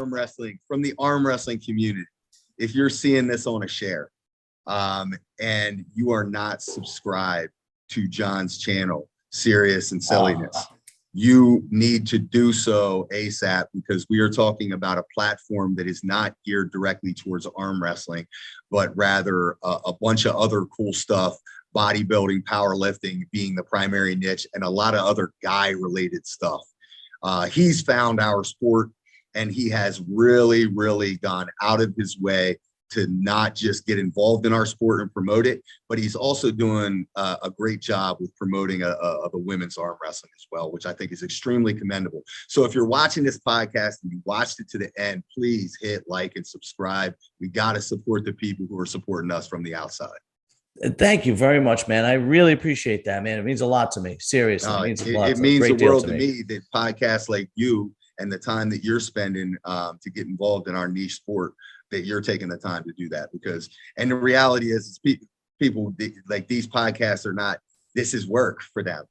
arm wrestling, from the arm wrestling community, if you're seeing this on a share, and you are not subscribed to John's channel, Serious and Silliness, you need to do so ASAP, because we are talking about a platform that is not geared directly towards arm wrestling, but rather a bunch of other cool stuff, bodybuilding, powerlifting being the primary niche, and a lot of other guy related stuff. He's found our sport, and he has really, really gone out of his way to not just get involved in our sport and promote it, but he's also doing a great job with promoting the women's arm wrestling as well, which I think is extremely commendable. So if you're watching this podcast and you watched it to the end, please hit like and subscribe. We got to support the people who are supporting us from the outside. Thank you very much, man. I really appreciate that, man. It means a lot to me. Seriously, it means the world to me that podcasts like you and the time that you're spending to get involved in our niche sport, that you're taking the time to do that. Because, and the reality is people like these podcasts are not, this is work for them.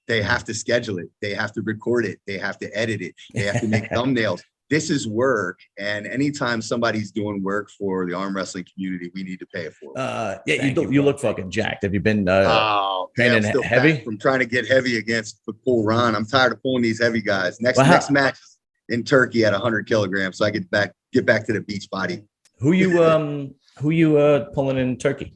They have to schedule it. They have to record it. They have to edit it. They have to make thumbnails. This is work. And anytime somebody's doing work for the arm wrestling community, we need to pay it for it. Yeah, you look fucking jacked. Have you been training heavy? From trying to get heavy against the Pull Ron. I'm tired of pulling these heavy guys. Next match in Turkey at 100 kilograms, so I get back to the beach body. Who you pulling in Turkey?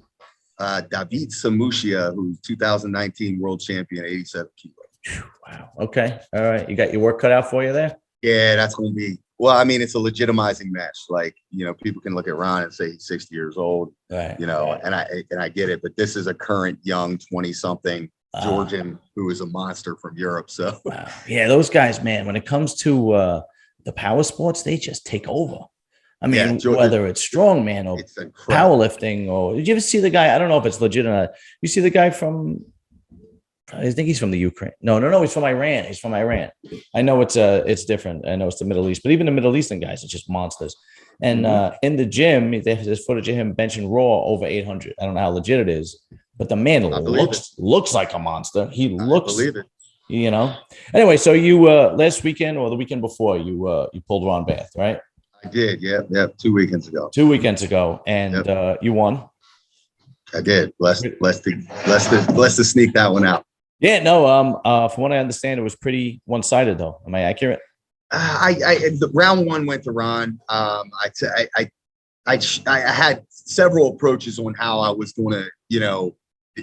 David Samushia, who's 2019 world champion, 87 kilos. Wow. Okay. All right. You got your work cut out for you there? Yeah, that's going to be, well, I mean, it's a legitimizing match. Like, you know, people can look at Ron and say he's 60 years old, right, you know, and I get it, but this is a current young 20-something Georgian who is a monster from Europe. So yeah, those guys, man, when it comes to the power sports, they just take over. I mean, whether it's strongman or powerlifting, or did you ever see the guy? I don't know if it's legit or not. You see the guy from, I think he's from the Ukraine. No, he's from Iran. He's from Iran. I know it's different. I know it's the Middle East, but even the Middle Eastern guys are just monsters. And in the gym, there's footage of him benching raw over 800. I don't know how legit it is, but the man looks like a monster. He looks, believe it. You know. Anyway, so you last weekend or the weekend before you pulled Ron Bath, right? I did. Yeah. 2 weekends ago. 2 weekends ago, and you won. I did. Blessed to sneak that one out. Yeah, no. From what I understand, it was pretty one-sided, though. Am I accurate? The round one went to Ron. I had several approaches on how I was going to, you know,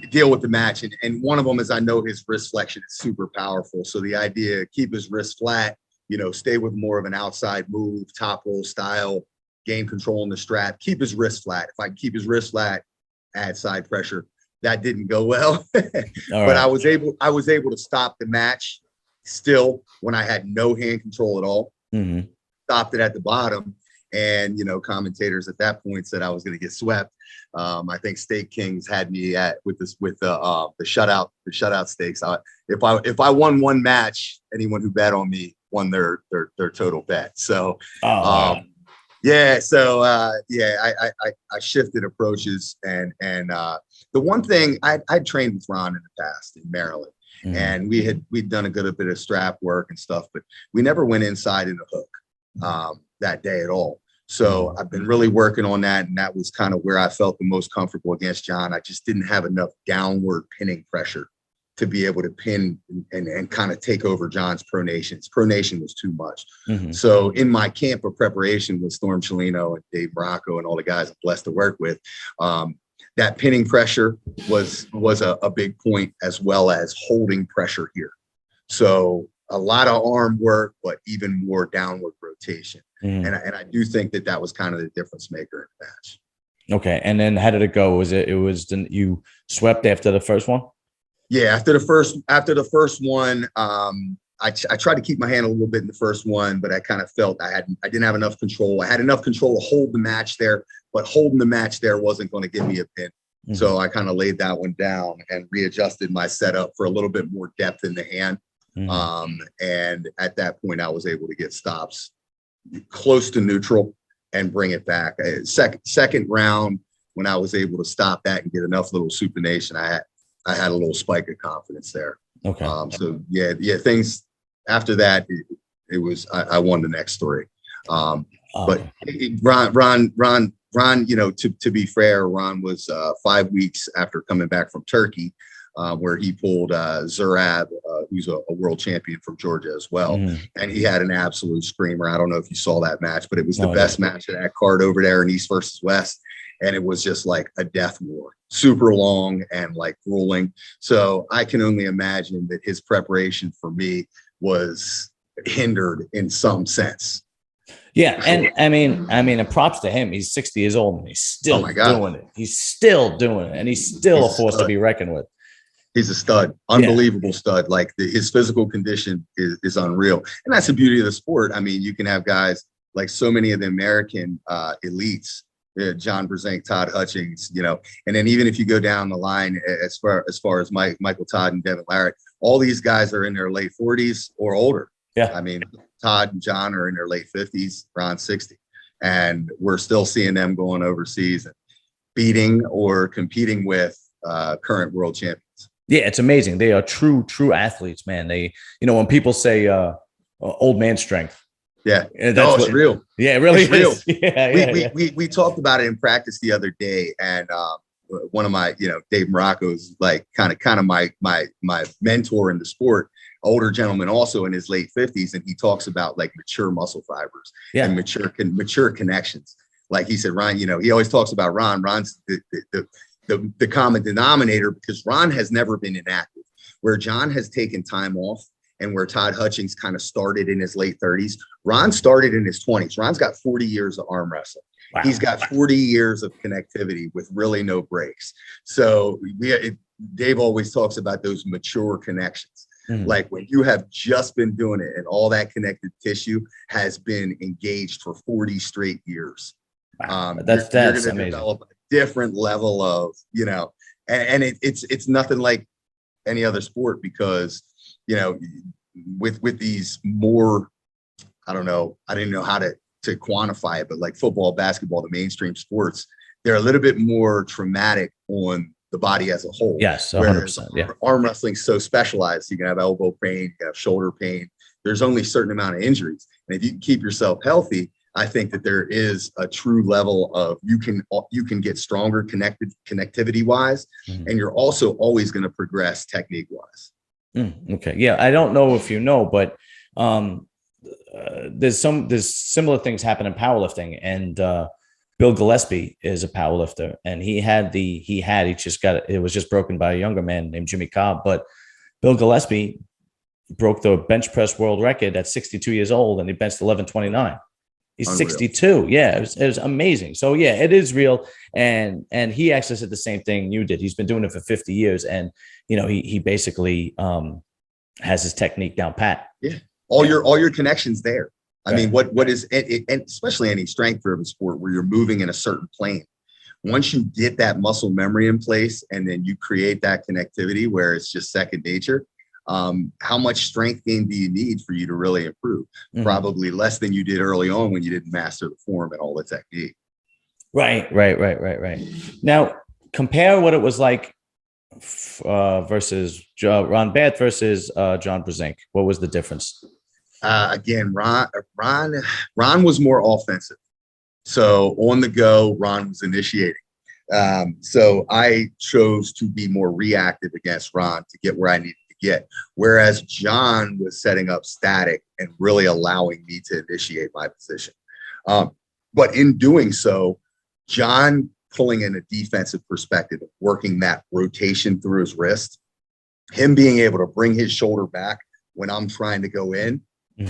deal with the match, and one of them is I know his wrist flexion is super powerful. So the idea, keep his wrist flat, you know, stay with more of an outside move, top roll style, gain control on the strap, keep his wrist flat. If I can keep his wrist flat, add side pressure. That didn't go well, but I was able to stop the match still when I had no hand control at all. Mm-hmm. Stopped it at the bottom, and you know, commentators at that point said I was going to get swept. I think Steak Kings had me with the shutout stakes. If I won one match, anyone who bet on me won their total bet. So. Yeah. So, I shifted approaches and the one thing I'd trained with Ron in the past in Maryland, and we'd done a good bit of strap work and stuff, but we never went inside in the hook that day at all. So I've been really working on that. And that was kind of where I felt the most comfortable against John. I just didn't have enough downward pinning pressure to be able to pin and kind of take over John's pronation. His pronation was too much. Mm-hmm. So in my camp of preparation with Storm Chelino and Dave Morocco and all the guys I'm blessed to work with, that pinning pressure was a big point, as well as holding pressure here. So a lot of arm work, but even more downward rotation. Mm-hmm. And I do think that was kind of the difference maker in the match. Okay. And then how did it go? You swept after the first one? Yeah, after the first one, I tried to keep my hand a little bit in the first one, but I kind of felt I didn't have enough control. I had enough control to hold the match there, but holding the match there wasn't going to give me a pin. Mm-hmm. So I kind of laid that one down and readjusted my setup for a little bit more depth in the hand. Mm-hmm. And at that point, I was able to get stops close to neutral and bring it back. Second round, when I was able to stop that and get enough little supination, I had a little spike of confidence there. Okay. So yeah. Things after that, it was I won the next three. But Ron, to be fair, Ron was 5 weeks after coming back from Turkey, where he pulled Zurab, who's a world champion from Georgia as well. And he had an absolute screamer. I don't know if you saw that match, but it was the best match of that card over there in East versus West. And it was just like a death war, super long and like grueling. So I can only imagine that his preparation for me was hindered in some sense. Yeah, and I mean, and props to him. He's 60 years old and he's still doing it. He's still doing it, and he's still a force to be reckoned with. He's a stud, unbelievable stud. Like his physical condition is unreal, and that's the beauty of the sport. I mean, you can have guys like so many of the American elites, John Brzenk, Todd Hutchings, and then even if you go down the line as far as Michael Todd and Devin Larratt, all these guys are in their late 40s or older. Yeah, I mean, Todd and John are in their late 50s, around 60, and we're still seeing them going overseas and beating or competing with current world champions. Yeah, it's amazing. They are true athletes, man. They, when people say old man strength. Yeah, it's real. Yeah, it really is. Real. Yeah, we talked about it in practice the other day, and one of my, Dave Morocco's like kind of my mentor in the sport, older gentleman, also in his late 50s, and he talks about like mature muscle fibers and mature connections. Like he said, Ron, he always talks about Ron. Ron's the common denominator, because Ron has never been inactive, where John has taken time off, and where Todd Hutchings kind of started in his late 30s. Ron started in his 20s. Ron's got 40 years of arm wrestling. Wow. He's got 40 years of connectivity with really no breaks. So Dave always talks about those mature connections. Like when you have just been doing it and all that connected tissue has been engaged for 40 straight years. Wow. That's you're going to develop a different level of, and it's nothing like any other sport, because, with these more, I don't know, I didn't know how to quantify it, but like football, basketball, the mainstream sports, they're a little bit more traumatic on the body as a whole. Yes, 100%. Yeah. Arm wrestling's so specialized. You can have elbow pain, you can have shoulder pain. There's only a certain amount of injuries. And if you can keep yourself healthy, I think that there is a true level of you can get stronger connectivity wise, and you're also always going to progress technique wise. Okay. Yeah. I don't know if but there's similar things happen in powerlifting, and Bill Gillespie is a powerlifter, and it was just broken by a younger man named Jimmy Cobb, but Bill Gillespie broke the bench press world record at 62 years old, and he benched 1129. He's unreal. 62. Yeah, it was amazing. So yeah, it is real. And he actually said the same thing you did. He's been doing it for 50 years. And, he basically has his technique down pat. Yeah. All your connections there. I mean, what is it, and especially any strength driven sport where you're moving in a certain plane. Once you get that muscle memory in place, and then you create that connectivity where it's just second nature, how much strength gain do you need for you to really improve? Probably less than you did early on when you didn't master the form and all the technique. Right. Now, compare what it was like versus Ron Bath versus John Brzenk. What was the difference? Again, Ron was more offensive. So on the go, Ron was initiating. So I chose to be more reactive against Ron to get where I needed to get. Whereas John was setting up static and really allowing me to initiate my position. But in doing so, John pulling in a defensive perspective, working that rotation through his wrist, him being able to bring his shoulder back when I'm trying to go in,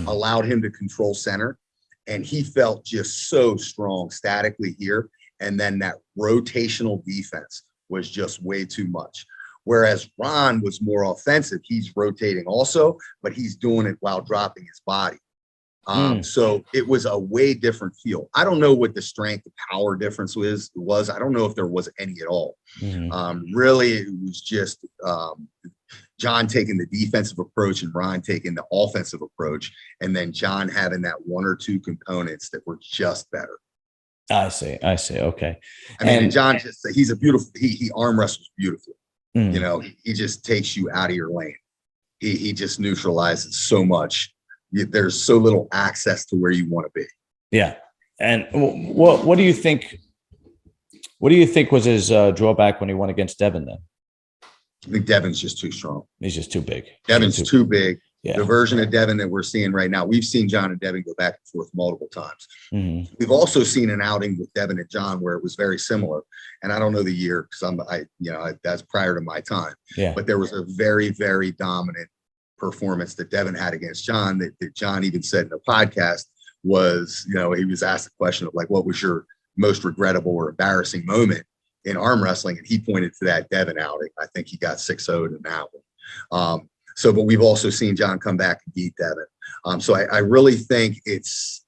allowed him to control center. And he felt just so strong statically here. And then that rotational defense was just way too much. Whereas Ron was more offensive. He's rotating also, but he's doing it while dropping his body. So it was a way different feel. I don't know what the strength, the power difference was. I don't know if there was any at all. Really, it was just John taking the defensive approach and Ron taking the offensive approach, and then John having that one or two components that were just better. I see. Okay. I mean, and John he's a beautiful, he arm wrestles beautifully. He just takes you out of your lane. He just neutralizes so much. There's so little access to where you want to be. Yeah. And what do you think? What do you think was his drawback when he won against Devin then? I think Devon's just too strong. He's just too big. Devon's too big. Yeah. The version of Devin that we're seeing right now, we've seen John and Devin go back and forth multiple times. Mm-hmm. We've also seen an outing with Devin and John where it was very similar. And I don't know the year because that's prior to my time. Yeah. But there was a very, very dominant performance that Devin had against John that John even said in a podcast was, he was asked the question of like, what was your most regrettable or embarrassing moment in arm wrestling? And he pointed to that Devin outing. I think he got 6-0'd in that one. But we've also seen John come back and beat Devin. So I really think it's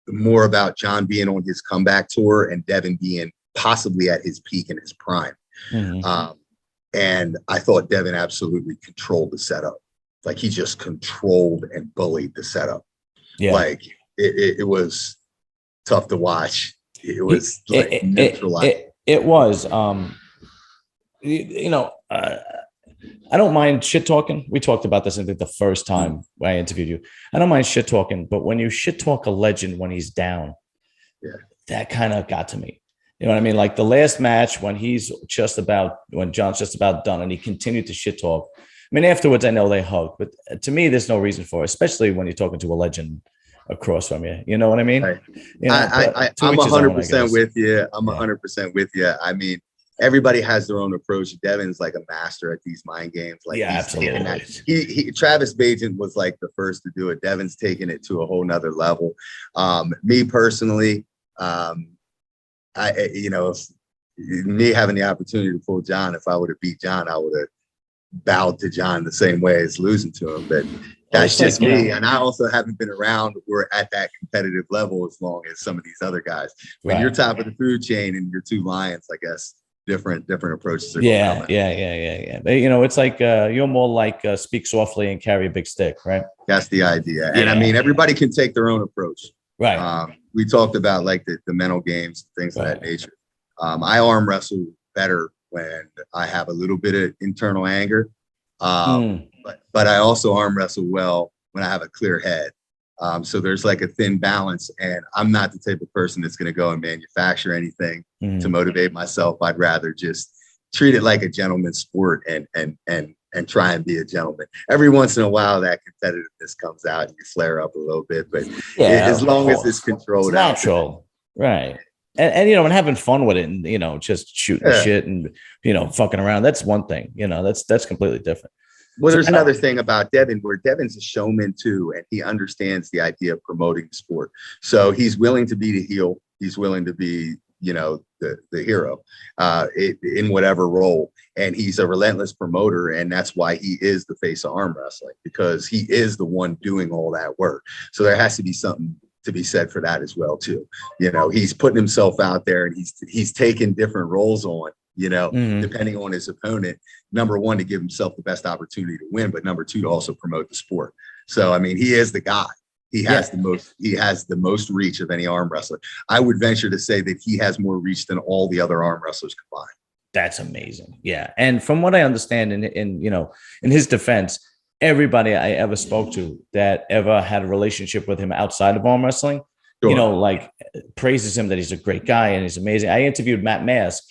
more about John being on his comeback tour and Devin being possibly at his peak in his prime. Mm-hmm. And I thought Devin absolutely controlled the setup. Like he just controlled and bullied the setup. Yeah. Like it was tough to watch. It was it was. I don't mind shit talking. We talked about this, I think, the first time I interviewed you. I don't mind shit talking, but when you shit talk a legend when he's down, that kind of got to me. You know what I mean? Like the last match when John's just about done and he continued to shit talk. I mean, afterwards, I know they hugged, but to me, there's no reason for it, especially when you're talking to a legend across from you. You know what I mean? Right. I'm 100% with you. I'm 100% with you. I mean, everybody has their own approach. Devin's like a master at these mind games. Like, absolutely. Travis Bajent was like the first to do it. Devin's taking it to a whole nother level. Me personally, if me having the opportunity to pull John, if I would have beat John, I would have bowed to John the same way as losing to him. But that's just me. And I also haven't been around where at that competitive level as long as some of these other guys. When you're top of the food chain and you're two lions, I guess different approaches. Yeah. But, it's like you're more like speak softly and carry a big stick, right? That's the idea. And I mean, everybody can take their own approach. Right. We talked about like the mental games, things of that nature. I arm wrestle better when I have a little bit of internal anger. But I also arm wrestle well when I have a clear head. So there's like a thin balance, and I'm not the type of person that's going to go and manufacture anything to motivate myself. I'd rather just treat it like a gentleman's sport and try and be a gentleman. Every once in a while, that competitiveness comes out and you flare up a little bit, but as long as it's controlled, it's natural, right? And having fun with it, and just shooting shit and fucking around. That's one thing. That's completely different. Well, there's another thing about Devin, where Devin's a showman too, and he understands the idea of promoting the sport. So he's willing to be the heel. He's willing to be, the hero in whatever role. And he's a relentless promoter, and that's why he is the face of arm wrestling, because he is the one doing all that work. So there has to be something to be said for that as well too. He's putting himself out there, and he's taking different roles on. Depending on his opponent, number one, to give himself the best opportunity to win, but number two, to also promote the sport. So, I mean, he is the guy. He has the most reach of any arm wrestler. I would venture to say that he has more reach than all the other arm wrestlers combined. That's amazing. Yeah. And from what I understand in his defense, everybody I ever spoke to that ever had a relationship with him outside of arm wrestling, praises him that he's a great guy and he's amazing. I interviewed Matt Mask.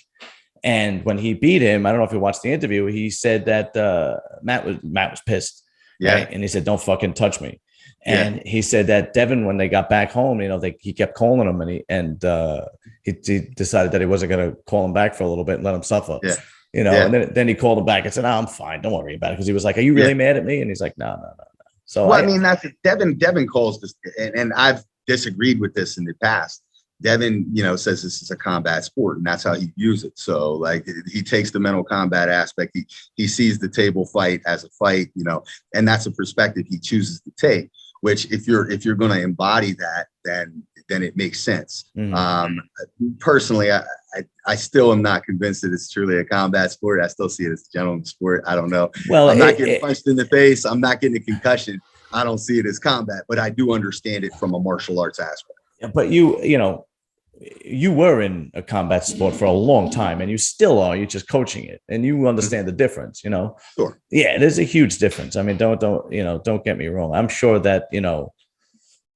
And when he beat him, I don't know if you watched the interview, he said that Matt was pissed. Yeah. Right? And he said, "Don't fucking touch me." And he said that Devin, when they got back home, he kept calling him, and he decided that he wasn't going to call him back for a little bit and let him suffer. Yeah. And then he called him back and said, "I'm fine. Don't worry about it." Because he was like, "Are you really mad at me?" And he's like, No. So that's Devin calls this, and I've disagreed with this in the past. Devin, says this is a combat sport, and that's how he views it. So, like, he takes the mental combat aspect. He sees the table fight as a fight, and that's a perspective he chooses to take. Which, if you're going to embody that, then it makes sense. Personally, I still am not convinced that it's truly a combat sport. I still see it as a gentleman's sport. I don't know. Well, I'm not getting punched in the face. I'm not getting a concussion. I don't see it as combat, but I do understand it from a martial arts aspect. But you were in a combat sport for a long time, and you still are. You're just coaching it, and you understand the difference. Sure. Yeah, there's a huge difference. I mean, don't get me wrong. I'm sure that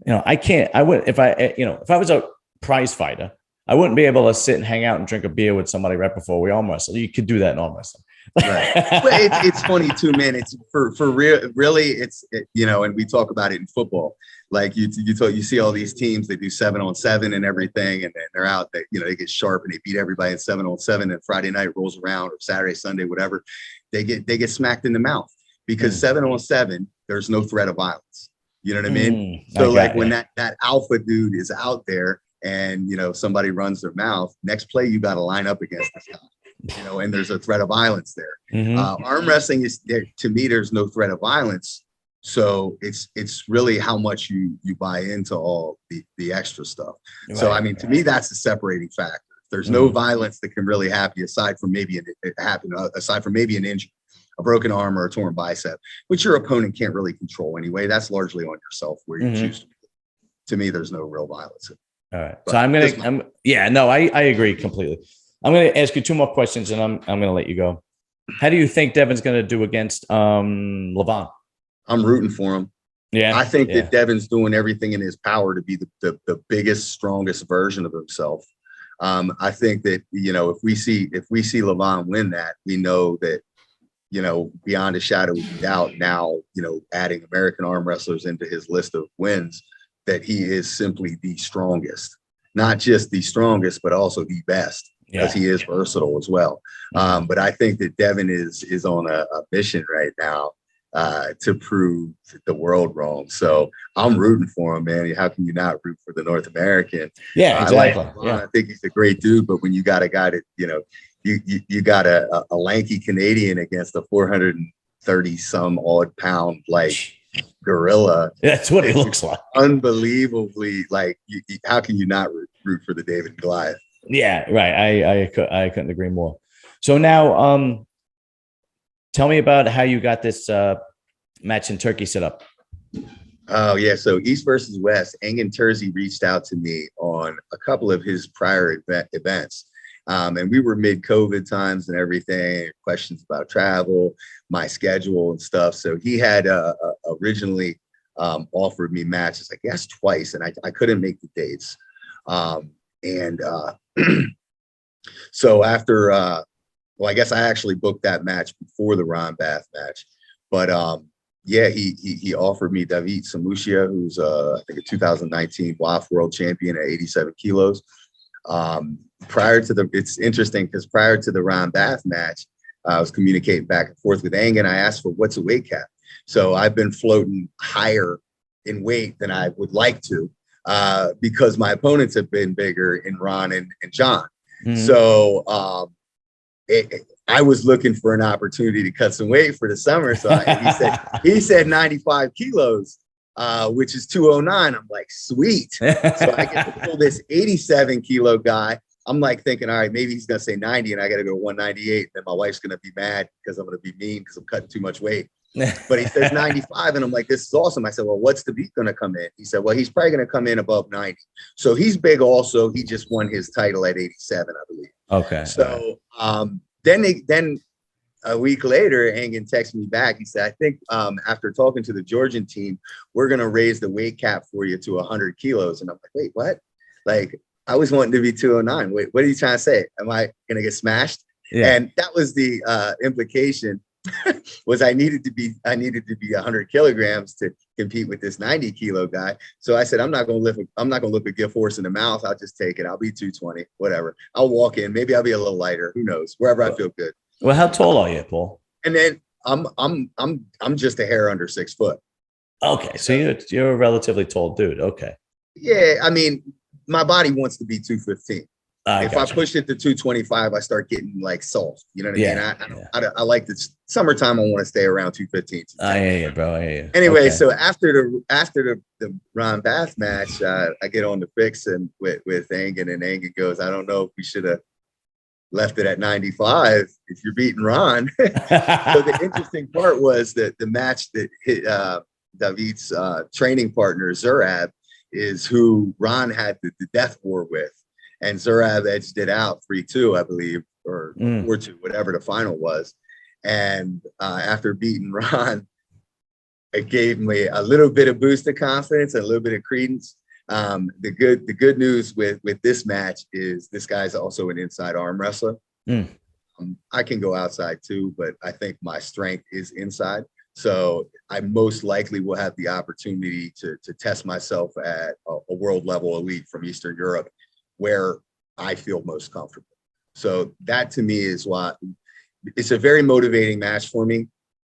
I can't. I would if I was a prize fighter. I wouldn't be able to sit and hang out and drink a beer with somebody right before we arm wrestle. You could do that in arm wrestling. Right. But it's funny too, man. It's for real. Really, and we talk about it in football. Like you see all these teams, they do 7-on-7 and everything, and then they're out. They get sharp and they beat everybody in 7-on-7. And Friday night rolls around, or Saturday, Sunday, whatever, they get smacked in the mouth because 7-on-7, there's no threat of violence. You know what I mean? So when that alpha dude is out there and somebody runs their mouth, next play you got to line up against this guy. And there's a threat of violence there. Arm wrestling is there, to me, there's no threat of violence. So it's really how much you buy into all the extra stuff. Right. So, I mean, to me, that's the separating factor. There's no violence that can really happen aside from maybe an injury, a broken arm or a torn bicep, which your opponent can't really control anyway. That's largely on yourself where you choose to be. To me, there's no real violence. All right. But so I agree completely. I'm going to ask you two more questions, and I'm going to let you go. How do you think Devon's going to do against Lavon? I'm rooting for him. Yeah, I think that Devon's doing everything in his power to be the biggest, strongest version of himself. I think that if we see Lavon win that, we know that beyond a shadow of doubt, now adding American arm wrestlers into his list of wins, that he is simply the strongest, not just the strongest, but also the best. Because he is versatile as well. But I think that Devon is on a mission right now to prove the world wrong. So I'm rooting for him, man. How can you not root for the North American? Yeah, exactly. I think he's a great dude, but when you got a guy that, you got a lanky Canadian against a 430 some odd pound, gorilla. That's what he looks like. Unbelievably, how can you not root for the David and Goliath? Yeah, right. I couldn't agree more. So now, tell me about how you got this match in Turkey set up. Oh yeah, so East versus West. Engin Terzi reached out to me on a couple of his prior events, and we were mid-COVID times and everything. Questions about travel, my schedule, and stuff. So he had originally offered me matches, I guess twice, and I couldn't make the dates. So after, I guess I actually booked that match before the Ron Bath match, but he offered me David Samushia, who's I think a 2019 WAF world champion at 87 kilos. It's interesting because prior to the Ron Bath match, I was communicating back and forth with Engin. I asked for what's a weight cap. So I've been floating higher in weight than I would like to. Because my opponents have been bigger in Ron and John. So I was looking for an opportunity to cut some weight for the summer. So he said 95 kilos, which is 209. I'm like, sweet. So I get to pull this 87 kilo guy. I'm like thinking, all right, maybe he's going to say 90 and I got to go 198. Then my wife's going to be mad because I'm going to be mean because I'm cutting too much weight. But he says 95, and I'm like, this is awesome. I said, well, what's the beat going to come in? He said, well, he's probably going to come in above 90. So he's big also. He just won his title at 87, I believe. Okay. So then a week later, Engin texted me back. He said, I think after talking to the Georgian team, we're going to raise the weight cap for you to 100 kilos. And I'm like, wait, what? I was wanting to be 209. Wait, what are you trying to say? Am I going to get smashed? Yeah. And that was the implication. Was I needed to be 100 kilograms to compete with this 90 kilo guy. So I said, I'm not going to look a gift horse in the mouth. I'll just take it. I'll be 220, whatever. I'll walk in. Maybe I'll be a little lighter. Who knows? Wherever I feel good. Well, how tall are you, Paul? And then I'm just a hair under 6 foot. Okay. So you're a relatively tall dude. Okay. Yeah. I mean, my body wants to be 215. If I push it to 225, I start getting soft. You know what I mean? I like this summertime. I want to stay around 215. I hear you, bro. I hear you. Anyway, so after the Ron Bath match, I get on the fix and with Engin, and Engin goes, I don't know if we should have left it at 95 if you're beating Ron. So the interesting part was that the match that hit David's training partner Zurab is who Ron had the death war with. And Zurab edged it out 3-2, I believe, or 4-2, whatever the final was. And after beating Ron, it gave me a little bit of boost of confidence and a little bit of credence. The good news with this match is this guy's also an inside arm wrestler. I can go outside too, but I think my strength is inside. So I most likely will have the opportunity to test myself at a world level elite from Eastern Europe, where I feel most comfortable. So that to me is why it's a very motivating match for me.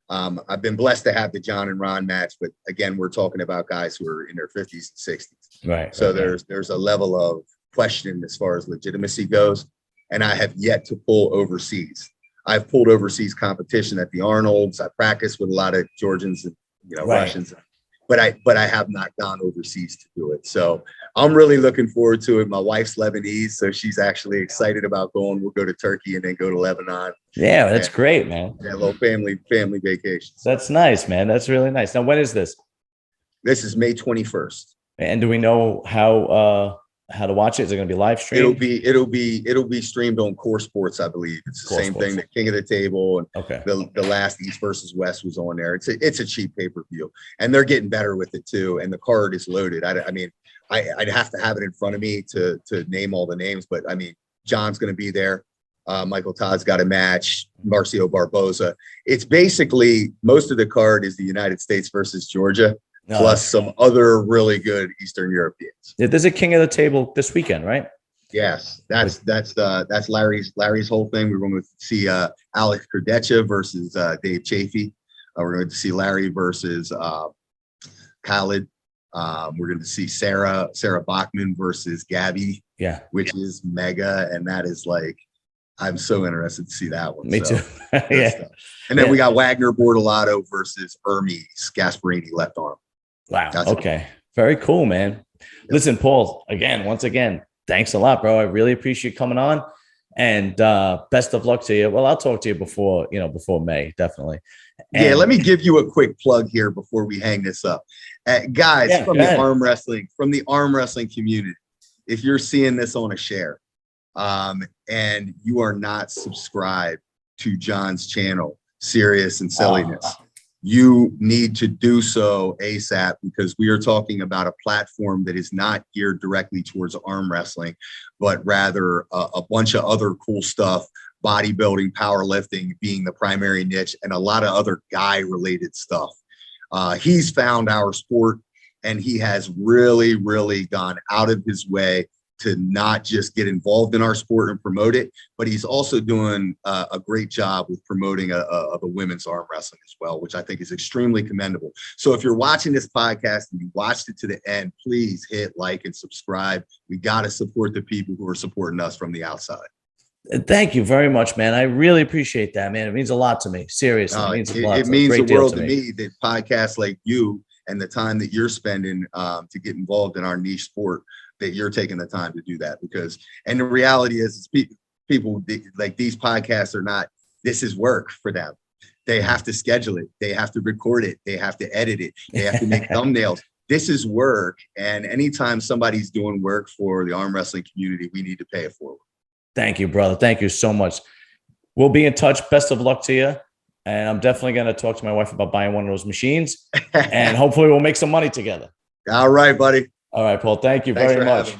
I've been blessed to have the John and Ron match, but again, we're talking about guys who are in their 50s and 60s. Right. So there's a level of question as far as legitimacy goes, and I have yet to pull overseas. I've pulled overseas competition at the Arnolds. I practiced with a lot of Georgians and Russians, but I have not gone overseas to do it. So I'm really looking forward to it. My wife's Lebanese, so she's actually excited about going. We'll go to Turkey and then go to Lebanon. Yeah, that's great, man. Yeah, a little family vacation. That's nice, man. That's really nice. Now, when is this? This is May 21st. And do we know how to watch it? Is it going to be live streamed? It'll be streamed on Core Sports, I believe. It's the same thing. The King of the Table and the last East versus West was on there. It's a cheap pay-per-view, and they're getting better with it too. And the card is loaded. I mean, I'd have to have it in front of me to name all the names, but I mean, John's going to be there. Michael Todd's got a match. Marcio Barboza. It's basically most of the card is the United States versus Georgia. Plus some other really good Eastern Europeans. Yeah, there's a King of the Table this weekend, right? Yes, that's Larry's whole thing. We're going to see Alex Kurdecha versus Dave Chafee. We're going to see Larry versus Khalid. We're going to see Sarah Bachman versus Gabby. Yeah, which is mega, and that is like I'm so interested to see that one. Me too. Yeah, and then we got Wagner Bortolato versus Hermes Gasparini left arm. Wow. Okay. Very cool, man. Yep. Listen, Paul, once again, thanks a lot, bro. I really appreciate you coming on, and best of luck to you. Well, I'll talk to you before May, definitely. And let me give you a quick plug here before we hang this up. Guys, from the arm wrestling community, if you're seeing this on a share, and you are not subscribed to John's channel, Serious and Silliness, you need to do so ASAP, because we are talking about a platform that is not geared directly towards arm wrestling, but rather a bunch of other cool stuff, bodybuilding, powerlifting being the primary niche, and a lot of other guy related stuff. He's found our sport, and he has really, really gone out of his way to not just get involved in our sport and promote it, but he's also doing a great job with promoting the women's arm wrestling as well, which I think is extremely commendable. So if you're watching this podcast and you watched it to the end, please hit like and subscribe. We got to support the people who are supporting us from the outside. Thank you very much, man. I really appreciate that, man. It means a lot to me. Seriously, it means a lot. It means the world to me that podcasts like you and the time that you're spending to get involved in our niche sport, that you're taking the time to do that, because, and the reality is people like these podcasts are not, this is work for them. They have to schedule it. They have to record it. They have to edit it. They have to make thumbnails. This is work. And anytime somebody's doing work for the arm wrestling community, we need to pay it forward. Thank you, brother. Thank you so much. We'll be in touch. Best of luck to you. And I'm definitely going to talk to my wife about buying one of those machines, and hopefully we'll make some money together. All right, buddy. All right, Paul. Thank you very much.